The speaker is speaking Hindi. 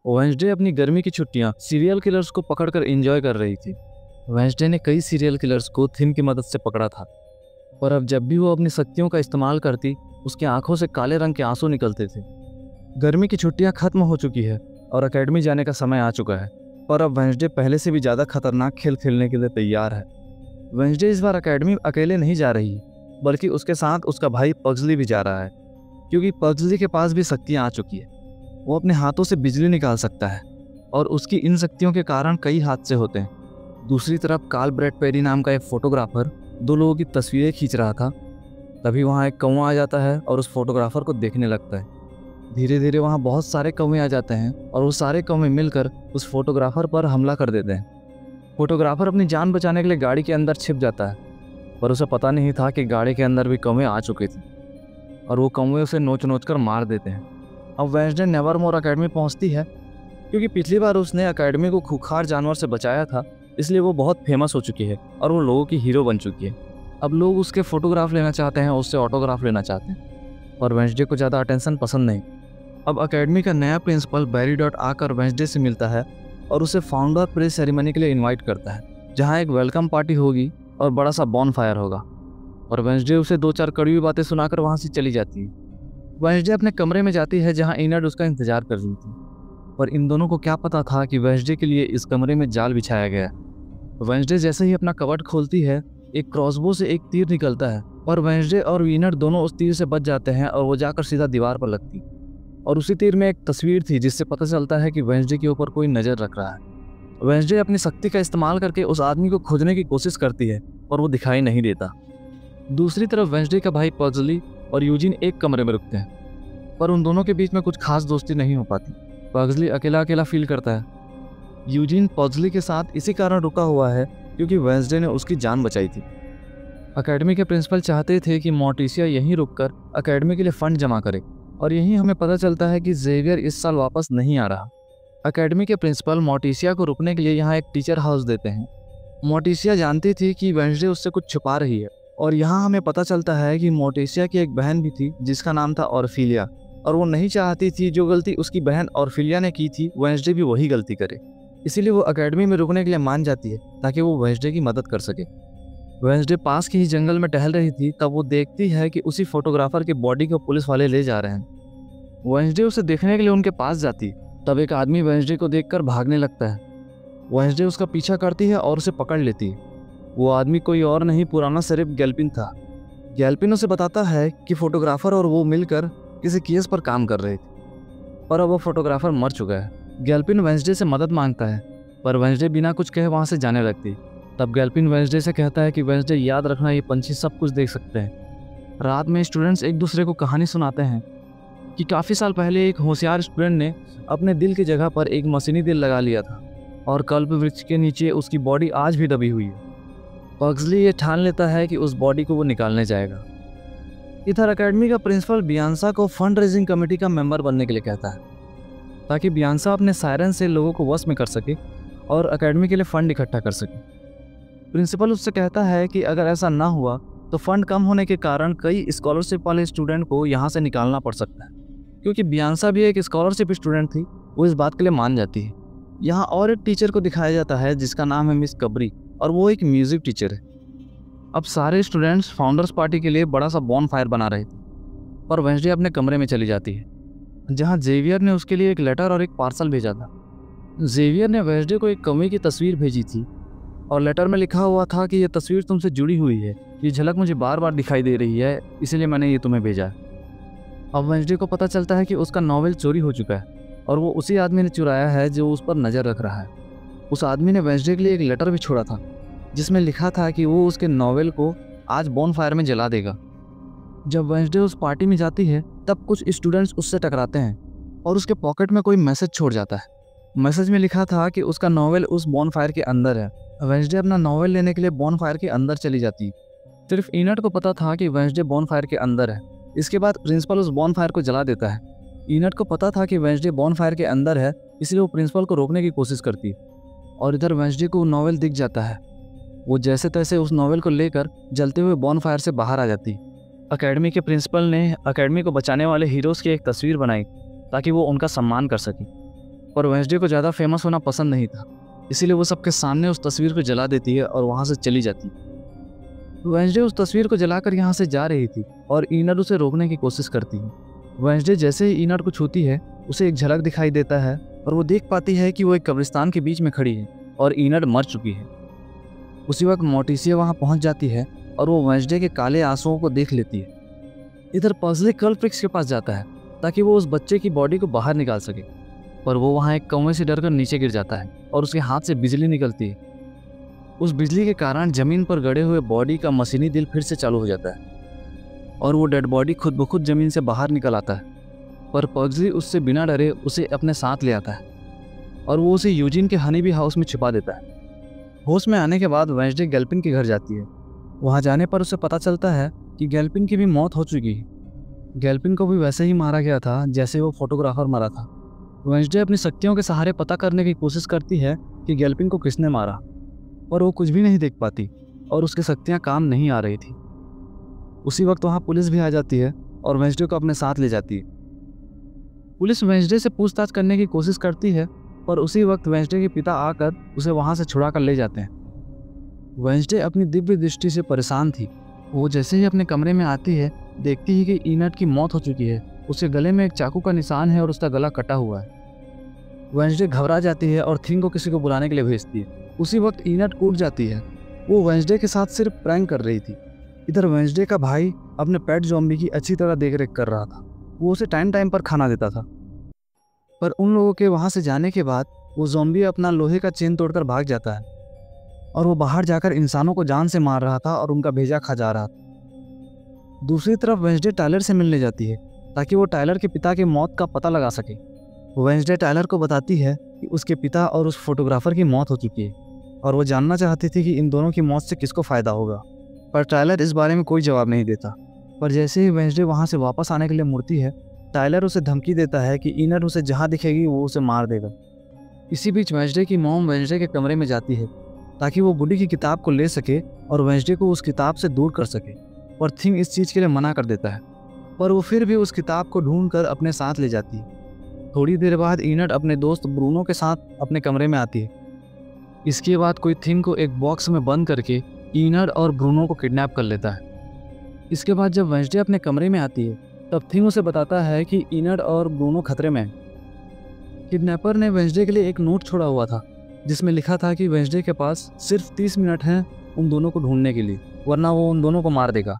वेंसडे अपनी गर्मी की छुट्टियां सीरियल किलर्स को पकड़कर एंजॉय कर रही थी। वेंसडे ने कई सीरियल किलर्स को थिन की मदद से पकड़ा था, पर अब जब भी वो अपनी शक्तियों का इस्तेमाल करती, उसकी आंखों से काले रंग के आंसू निकलते थे। गर्मी की छुट्टियां खत्म हो चुकी है और एकेडमी जाने का समय आ चुका है, पर अब वेंसडे पहले से भी ज़्यादा खतरनाक खेल खेलने के लिए तैयार है। वेंसडे इस बार एकेडमी अकेले नहीं जा रही, बल्कि उसके साथ उसका भाई पग्जली भी जा रहा है, क्योंकि पग्जली के पास भी शक्तियाँ आ चुकी है। वो अपने हाथों से बिजली निकाल सकता है और उसकी इन शक्तियों के कारण कई हादसे होते हैं। दूसरी तरफ कार्ल ब्रैड पेरी नाम का एक फोटोग्राफर दो लोगों की तस्वीरें खींच रहा था। तभी वहाँ एक कौवा आ जाता है और उस फोटोग्राफर को देखने लगता है। धीरे धीरे वहाँ बहुत सारे कौवे आ जाते हैं और वो सारे कौवे मिलकर उस फोटोग्राफर पर हमला कर देते हैं। फोटोग्राफर अपनी जान बचाने के लिए गाड़ी के अंदर छिप जाता है, पर उसे पता नहीं था कि गाड़ी के अंदर भी कौवे आ चुके थे और वो कौवे उसे नोच नोच कर मार देते हैं। अब वेंसडे नेवरमोर अकेडमी पहुंचती है, क्योंकि पिछली बार उसने अकेडमी को खूंखार जानवर से बचाया था, इसलिए वो बहुत फेमस हो चुकी है और वो लोगों की हीरो बन चुकी है। अब लोग उसके फोटोग्राफ लेना चाहते हैं, उससे ऑटोग्राफ लेना चाहते हैं, पर वेंसडे को ज़्यादा अटेंशन पसंद नहीं। अब अकेडमी का नया प्रिंसिपल बैरी डॉट आकर वेंसडे से मिलता है और उसे फाउंडर प्रेस सेरेमनी के लिए इन्वाइट करता है, जहाँ एक वेलकम पार्टी होगी और बड़ा सा बॉन फायर होगा। और वेंसडे उसे 2-4 कड़वी बातें सुनाकर वहाँ से चली जाती है। वेंसडे अपने कमरे में जाती है, जहाँ इनड उसका इंतजार कर रही थी, पर इन दोनों को क्या पता था कि वेंसडे के लिए इस कमरे में जाल बिछाया गया है। वेंसडे जैसे ही अपना कबर्ड खोलती है, एक क्रॉसबो से एक तीर निकलता है और वेंसडे और इनड दोनों उस तीर से बच जाते हैं और वो जाकर सीधा दीवार पर लगती। और उसी तीर में एक तस्वीर थी, जिससे पता चलता है कि वेंसडे के ऊपर कोई नज़र रख रहा है। वेंसडे अपनी शक्ति का इस्तेमाल करके उस आदमी को खोजने की कोशिश करती है, पर वो दिखाई नहीं देता। दूसरी तरफ वेंसडे का भाई पग्जली और यूजिन एक कमरे में रुकते हैं, पर उन दोनों के बीच में कुछ खास दोस्ती नहीं हो पाती। पग्जली अकेला अकेला फील करता है। यूजिन पग्जली के साथ इसी कारण रुका हुआ है क्योंकि वेंसडे ने उसकी जान बचाई थी। अकेडमी के प्रिंसिपल चाहते थे कि मोर्टिसिया यहीं रुककर अकेडमी के लिए फंड जमा करे, और यहीं हमें पता चलता है कि जेवियर इस साल वापस नहीं आ रहा। अकेडमी के प्रिंसिपल मोर्टिसिया को रुकने के लिए यहाँ एक टीचर हाउस देते हैं। मोर्टिसिया जानती थी कि वेंसडे उससे कुछ छुपा रही है, और यहाँ हमें पता चलता है कि मोर्टिसिया की एक बहन भी थी जिसका नाम था ऑर्फिलिया, और वो नहीं चाहती थी जो गलती उसकी बहन ऑर्फिलिया ने की थी वेंसडे भी वही गलती करे। इसीलिए वो अकेडमी में रुकने के लिए मान जाती है ताकि वो वेंसडे की मदद कर सके। वेंसडे पास के ही जंगल में टहल रही थी, तब वो देखती है कि उसी फोटोग्राफर की बॉडी को पुलिस वाले ले जा रहे हैं। वेंसडे उसे देखने के लिए उनके पास जाती, तब एक आदमी वेंसडे को देखकर भागने लगता है। वेंसडे उसका पीछा करती है और उसे पकड़ लेती है। वो आदमी कोई और नहीं, पुराना शरीफ गैल्पिन था। गैल्पिन उसे बताता है कि फोटोग्राफर और वो मिलकर किसी केस पर काम कर रहे थे, पर अब वो फोटोग्राफर मर चुका है। गैल्पिन वेंसडे से मदद मांगता है, पर वेंसडे बिना कुछ कहे वहाँ से जाने लगती। तब गैल्पिन वेंसडे से कहता है कि वेंसडे याद रखना, ये पंछी सब कुछ देख सकते हैं। रात में स्टूडेंट्स एक दूसरे को कहानी सुनाते हैं कि काफ़ी साल पहले एक होशियार स्टूडेंट ने अपने दिल की जगह पर एक मशीनी दिल लगा लिया था, और कल्प वृक्ष के नीचे उसकी बॉडी आज भी दबी हुई है। पग्जली ये ठान लेता है कि उस बॉडी को वो निकालने जाएगा। इधर अकेडमी का प्रिंसिपल बियांसा को फंड रेजिंग कमेटी का मेंबर बनने के लिए कहता है, ताकि बियांसा अपने सायरन से लोगों को वश में कर सके और अकेडमी के लिए फंड इकट्ठा कर सके। प्रिंसिपल उससे कहता है कि अगर ऐसा ना हुआ तो फंड कम होने के कारण कई स्कॉलरशिप वाले स्टूडेंट को यहाँ से निकालना पड़ सकता है। क्योंकि बियांसा भी एक स्कॉलरशिप स्टूडेंट थी, वो इस बात के लिए मान जाती है। यहाँ और एक टीचर को दिखाया जाता है जिसका नाम है मिस कबरी, और वो एक म्यूजिक टीचर है। अब सारे स्टूडेंट्स फाउंडर्स पार्टी के लिए बड़ा सा बॉन फायर बना रहे थे, पर वेंसडे अपने कमरे में चली जाती है, जहाँ जेवियर ने उसके लिए एक लेटर और एक पार्सल भेजा था। जेवियर ने वेंसडे को एक कौवे की तस्वीर भेजी थी, और लेटर में लिखा हुआ था कि यह तस्वीर तुमसे जुड़ी हुई है, ये झलक मुझे बार बार दिखाई दे रही है, इसलिए मैंने ये तुम्हें भेजा है। अब वेंसडे को पता चलता है कि उसका नॉवेल चोरी हो चुका है, और वो उसी आदमी ने चुराया है जो उस पर नज़र रख रहा है। उस आदमी ने वेंसडे के लिए एक लेटर भी छोड़ा था, जिसमें लिखा था कि वो उसके नॉवेल को आज बॉन फायर में जला देगा। जब वेंसडे उस पार्टी में जाती है, तब कुछ स्टूडेंट्स उससे टकराते हैं और उसके पॉकेट में कोई मैसेज छोड़ जाता है। मैसेज में लिखा था कि उसका नॉवेल उस बॉन फायर के अंदर है। वेंसडे अपना नॉवेल लेने के लिए बॉन फायर के अंदर चली जाती। सिर्फ इनट को पता था कि वेंसडे बॉन फायर के अंदर है। इसके बाद प्रिंसिपल उस बॉन फायर को जला देता है। इनट को पता था कि वेंसडे बॉन फायर के अंदर है, इसलिए वो प्रिंसिपल को रोकने की कोशिश करती, और इधर वेंसडे को नॉवेल दिख जाता है। वो जैसे तैसे उस नॉवेल को लेकर जलते हुए बॉन फायर से बाहर आ जाती। अकेडमी के प्रिंसिपल ने अकेडमी को बचाने वाले हीरोज़ की एक तस्वीर बनाई ताकि वो उनका सम्मान कर सके, पर वेंसडे को ज़्यादा फेमस होना पसंद नहीं था, इसीलिए वो सबके सामने उस तस्वीर को जला देती है और वहाँ से चली जाती है। वेंसडे उस तस्वीर को जलाकर यहाँ से जा रही थी और इनर उसे रोकने की कोशिश करती है। वेंसडे जैसे ही इनर को छूती है, उसे एक झलक दिखाई देता है और वो देख पाती है कि वो एक कब्रिस्तान के बीच में खड़ी है और इनर मर चुकी है। उसी वक्त मोर्टिसिया वहाँ पहुँच जाती है और वो वेंसडे के काले आंसुओं को देख लेती है। इधर पर्सले कल्प्रिक्स के पास जाता है ताकि वो उस बच्चे की बॉडी को बाहर निकाल सके, पर वो वहाँ एक कौवे से डरकर नीचे गिर जाता है और उसके हाथ से बिजली निकलती है। उस बिजली के कारण जमीन पर गड़े हुए बॉडी का मशीनी दिल फिर से चालू हो जाता है और वो डेड बॉडी खुद ब खुद जमीन से बाहर निकल आता है। पर पग्सली उससे बिना डरे उसे अपने साथ ले आता है और वो उसे यूजिन के हनी बी हाउस में छिपा देता है। होश में आने के बाद वेंसडे गैल्पिन के घर जाती है। वहाँ जाने पर उसे पता चलता है कि गैल्पिन की भी मौत हो चुकी है। गैल्पिन को भी वैसे ही मारा गया था जैसे वो फोटोग्राफर मरा था। वेंसडे अपनी शक्तियों के सहारे पता करने की कोशिश करती है कि गैल्पिन को किसने मारा, पर वो कुछ भी नहीं देख पाती और उसकी शक्तियाँ काम नहीं आ रही थी। उसी वक्त वहाँ पुलिस भी आ जाती है और वेंसडे को अपने साथ ले जाती है। पुलिस वेंसडे से पूछताछ करने की कोशिश करती है, पर उसी वक्त वेंसडे के पिता आकर उसे वहाँ से छुड़ा कर ले जाते हैं। वेंसडे अपनी दिव्य दृष्टि से परेशान थी। वो जैसे ही अपने कमरे में आती है, देखती है कि इनट की मौत हो चुकी है। उसके गले में एक चाकू का निशान है और उसका गला कटा हुआ है। वेंसडे घबरा जाती है और थिंग को किसी को बुलाने के लिए भेजती है। उसी वक्त इनट कूद जाती है। वो वेंसडे के साथ सिर्फ प्रैंक कर रही थी। इधर वेंसडे का भाई अपने पेट ज़ॉम्बी की अच्छी तरह देखरेख कर रहा था। वो उसे टाइम टाइम पर खाना देता था, पर उन लोगों के वहाँ से जाने के बाद वो ज़ॉम्बी अपना लोहे का चेन तोड़कर भाग जाता है और वो बाहर जाकर इंसानों को जान से मार रहा था और उनका भेजा खा जा रहा था। दूसरी तरफ वेंसडे टायलर से मिलने जाती है ताकि वो टायलर के पिता की मौत का पता लगा सके। वेंसडे टायलर को बताती है कि उसके पिता और उस फोटोग्राफर की मौत हो चुकी है और वो जानना चाहती थी कि इन दोनों की मौत से किसको फ़ायदा होगा, पर टायलर इस बारे में कोई जवाब नहीं देता। पर जैसे ही वेंसडे वहाँ से वापस आने के लिए मुड़ती है, टायलर उसे धमकी देता है कि इनर उसे जहाँ दिखेगी वो उसे मार देगा। इसी बीच वेंसडे की मॉम वेंसडे के कमरे में जाती है ताकि वो बुढ़ी की किताब को ले सके और वेंसडे को उस किताब से दूर कर सके, पर थिंग इस चीज़ के लिए मना कर देता है, पर वो फिर भी उस किताब को ढूंढकर अपने साथ ले जाती है। थोड़ी देर बाद इनट अपने दोस्त ब्रूनो के साथ अपने कमरे में आती है। इसके बाद कोई थिंग को एक बॉक्स में बंद करके इनट और ब्रूनो को किडनैप कर लेता है। इसके बाद जब वेंसडे अपने कमरे में आती है, तब थिंग उसे बताता है कि इनट और ब्रूनो खतरे में हैं। किडनैपर ने वेंसडे के लिए एक नोट छोड़ा हुआ था जिसमें लिखा था कि वेंसडे के पास सिर्फ 30 मिनट हैं उन दोनों को ढूंढने के लिए, वरना वो उन दोनों को मार देगा।